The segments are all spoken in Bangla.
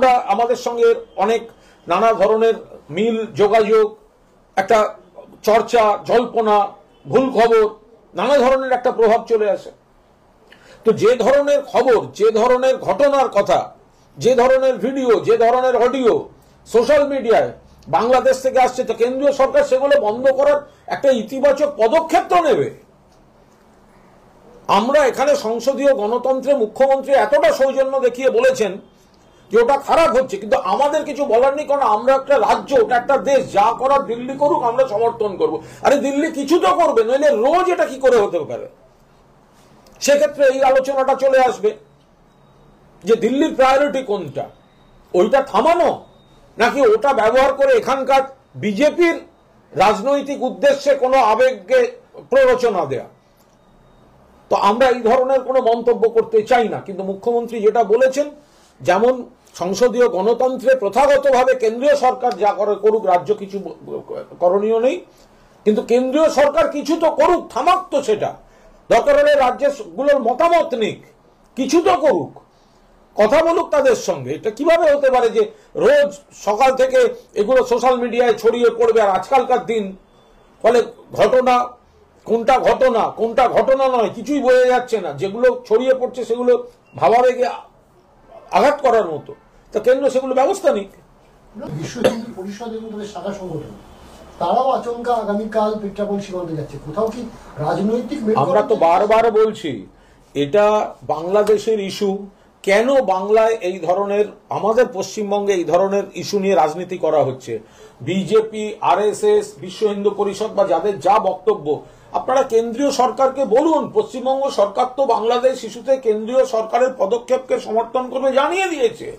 আমরা আমাদের সঙ্গে অনেক নানা ধরনের মিল যোগাযোগ, একটা চর্চা, জল্পনা, ভুল খবর, নানা ধরনের একটা প্রভাব চলে আসে। তো যে ধরনের খবর, যে ধরনের ঘটনার কথা, যে ধরনের ভিডিও, যে ধরনের অডিও সোশ্যাল মিডিয়ায় বাংলাদেশ থেকে আসছে, তো কেন্দ্রীয় সরকার সেগুলো বন্ধ করার একটা ইতিবাচক পদক্ষেপ তো নেবে। আমরা এখানে সংসদীয় গণতন্ত্রে মুখ্যমন্ত্রী এতটা সৌজন্য দেখিয়ে বলেছেন যে ওটা খারাপ হচ্ছে, কিন্তু আমাদের কিছু বলার নেই, কারণ আমরা একটা রাজ্য, ওটা একটা দেশ, যা করার দিল্লি করুক আমরা সমর্থন করব। আরে দিল্লি কিছু তো করবে, নইলে রোজ এটা কি করে হতে পারে? সেক্ষেত্রে এই আলোচনাটা চলে আসবে যে দিল্লির প্রায়োরিটি কোনটা, ওইটা থামানো নাকি ওটা ব্যবহার করে এখানকার বিজেপির রাজনৈতিক উদ্দেশ্যে কোনো আবেগকে প্ররোচনা দেয়া। তো আমরা এই ধরনের কোনো মন্তব্য করতে চাই না, কিন্তু মুখ্যমন্ত্রী যেটা বলেছেন, যেমন সংসদীয় গণতন্ত্রে প্রথাগতভাবে কেন্দ্রীয় সরকার যা করে করুক, রাজ্য কিছু করণীয় নেই, কিন্তু কেন্দ্রীয় সরকার কিছু তো করুক, থামাক তো সেটা। দরকার হলে রাজ্যগুলোর মতামত নিক, কিছু তো করুক, কথা বলুক তাদের সঙ্গে। এটা কিভাবে হতে পারে যে রোজ সকাল থেকে এগুলো সোশ্যাল মিডিয়ায় ছড়িয়ে পড়বে, আর আজকালকার দিন ফলে ঘটনা কোনটা ঘটনা কোনটা ঘটনা নয় কিছুই বোঝা যাচ্ছে না, যেগুলো ছড়িয়ে পড়ছে সেগুলো ভাবাবেগে আঘাত করার মতো। তো কেন্দ্র সেগুলো ব্যবস্থা নিক। বিশ্ব হিন্দু পরিষদ এবং তাদের শাখা সংগঠন তারাও আচমকা আগামীকাল পেট্রাপোল সীমান্তে যাচ্ছে, কোথাও কি রাজনৈতিক? আমরা তো বারবার বলছি এটা বাংলাদেশের ইস্যু। কেন বাংলায় এই ধরনের, আমাদের পশ্চিমবঙ্গে এই ধরনের ইস্যু নিয়ে রাজনীতি করা হচ্ছে? বিজেপি, আরএসএস, বিশ্ব হিন্দু পরিষদ বা যাদের যা বক্তব্য, আপনারা কেন্দ্রীয় সরকারকে বলুন। পশ্চিমবঙ্গ সরকার তো বাংলাদেশ ইস্যুতে কেন্দ্রীয় সরকারের পদক্ষেপকে সমর্থন করবে জানিয়ে দিয়েছে।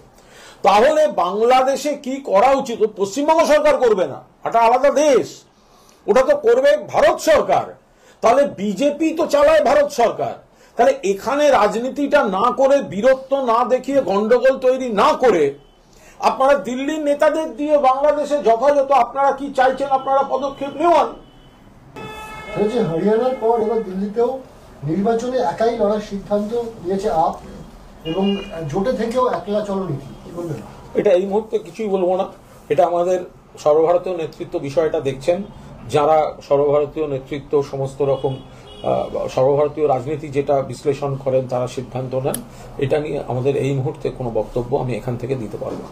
তাহলে বাংলাদেশে কি করা উচিত? পশ্চিমবঙ্গ সরকার করবে না, এটা আলাদা দেশ, ওটা তো করবে ভারত সরকার। তাহলে বিজেপি তো চালায় ভারত সরকার। তাহলে এখানে রাজনীতিটা না করে, বীরত্ব না দেখিয়ে, গন্ডগোল তৈরি না করে আপনারা দিল্লির নেতাদের দিয়ে বাংলাদেশে যথাযথ আপনারা কি চাইছেন আপনারা পদক্ষেপ নেওয়ান। হরিয়ানার পর এবার দিল্লিতেও নির্বাচনে একাই লড়ার সিদ্ধান্ত নিয়েছে আপ, এবং জোটে থেকেও একলা চলনীতি, কি বলবেন? এটা এই মুহূর্তে কিছুই বলবো না। এটা আমাদের সর্বভারতীয় নেতৃত্ব বিষয়টা দেখছেন, যারা সর্বভারতীয় নেতৃত্ব সমস্ত রকম সর্বভারতীয় রাজনীতি যেটা বিশ্লেষণ করেন তারা সিদ্ধান্ত নেন। এটা নিয়ে আমাদের এই মুহূর্তে কোনো বক্তব্য আমি এখান থেকে দিতে পারবো না।